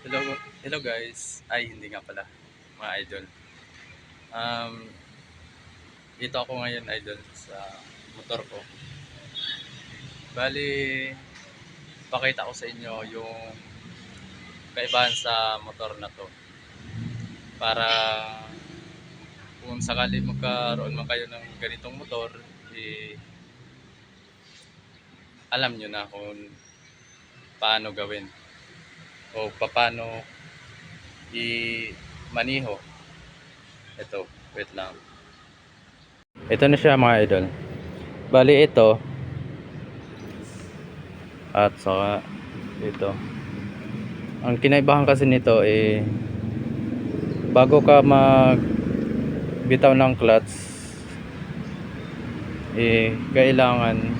Hello, hello guys. Ay, hindi nga pala, mga idol. Um, Dito ako ngayon, idol, sa motor ko. Bali, pakita ko sa inyo yung kaibahan sa motor na to. Para kung sakali magkaroon man kayo ng ganitong motor, alam nyo na kung paano gawin o paano i-maniho. Ito, wait lang. Ito na siya, mga idol. Bali, ito at saka ito. Ang kinaibahan kasi nito bago ka magbitaw ng clutch, kailangan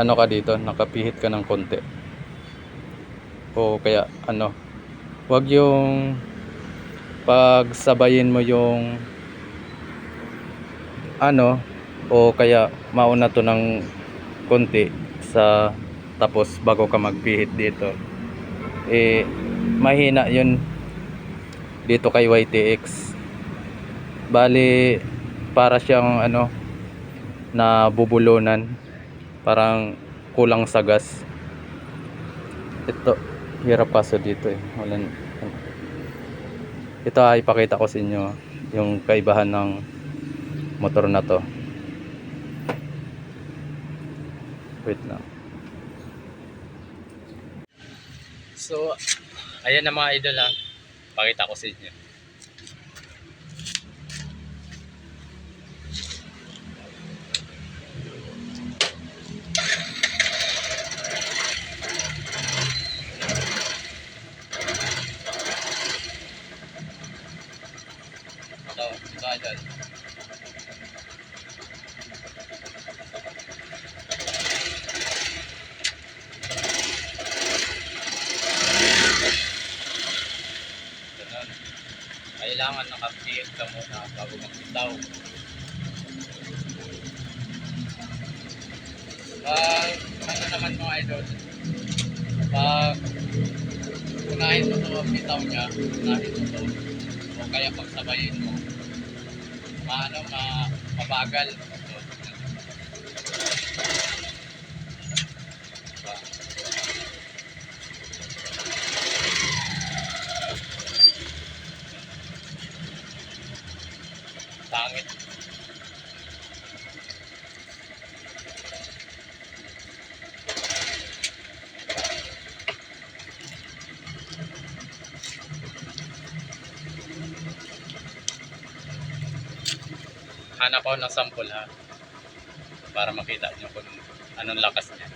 ano ka dito, nakapihit ka ng konti. O kaya wag yung pagsabayin mo yung o kaya mauna to ng konti sa tapos bago ka magpihit dito. Mahina yun dito kay YTX. Bali, para siyang nabubulunan, parang kulang sa gas. Ito, hirap kaso dito ito ay ipakita ko sa inyo yung kaibahan ng motor na to. Wait lang. So, ayan na mga idol, pakita ko sa inyo. Ito idol. Ganun. Kailangan nakapihit ka muna bago magbitaw. Ano naman mga idol, pag unahin mo ito ang bitaw niya, unahin mo ito, o kaya pagsabayin mo, mabagal. So, pangit. Hanap ako ng sample para makita nyo kung anong lakas niya.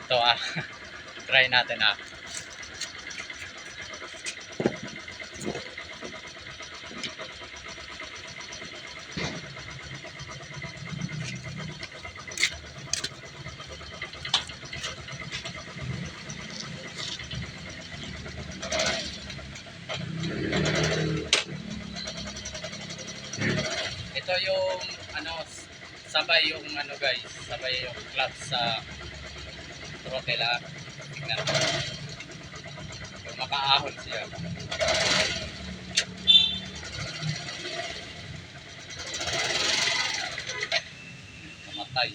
Ito try natin Ito yung sabay yung guys, sabay yung clutch sa throttle tignan mo. Yung makaahon siya. Namatay.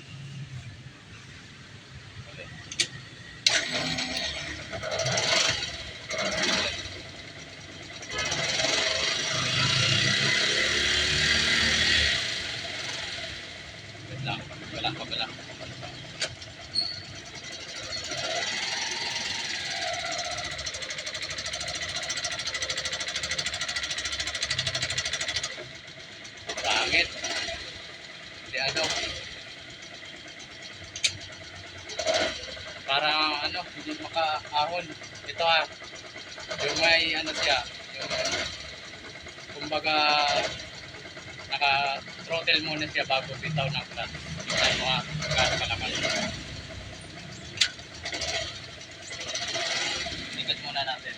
Wait lang, wala pa pala. Pangit. Hindi parang hindi makaahon. Ito yung may siya, yung kumbaga naka-throttle muna siya bago bitaw ng clutch. Tingnan mo nga, gaano kalakas. Ikot muna natin.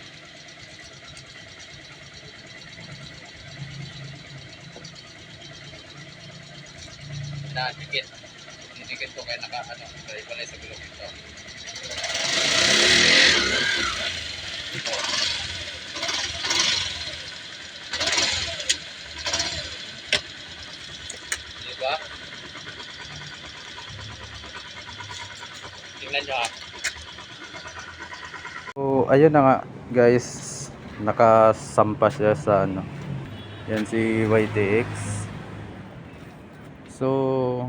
Dikit. Dikit ko kaya naiwalay sa gulong ito. Diba? Tingnan nyo So, ayun na nga guys, nakasampa siya sa ano. Yan si YTX. So,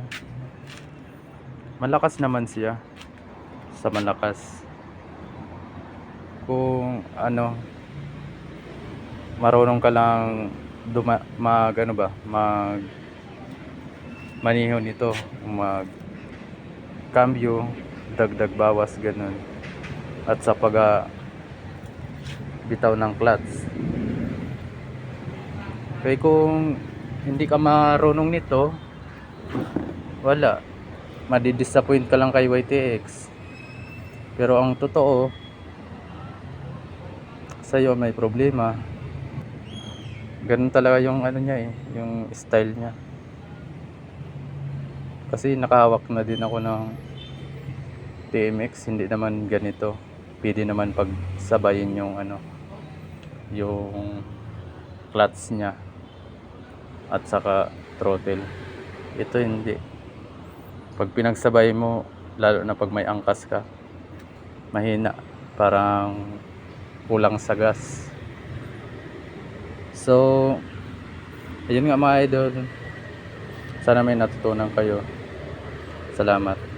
malakas naman siya. Sa malakas. Kung ano, marunong ka lang maniho nito, mag cambio, dagdag bawas ganun. At sa bitaw ng clutch. Kaya kung hindi ka marunong nito, wala, madidisappoint ka lang kay YTX. Pero ang totoo, sa'yo may problema. Ganun talaga yung ano niya yung style niya. Kasi nakahawak na din ako ng TMX, hindi naman ganito. Pwede naman pagsabayin yung yung clutch niya at saka throttle. Ito hindi. Pag pinagsabay mo, lalo na pag may angkas ka, mahina, parang kulang sa gas. So, ayun nga mga idol. Sana may natutunan kayo. Salamat.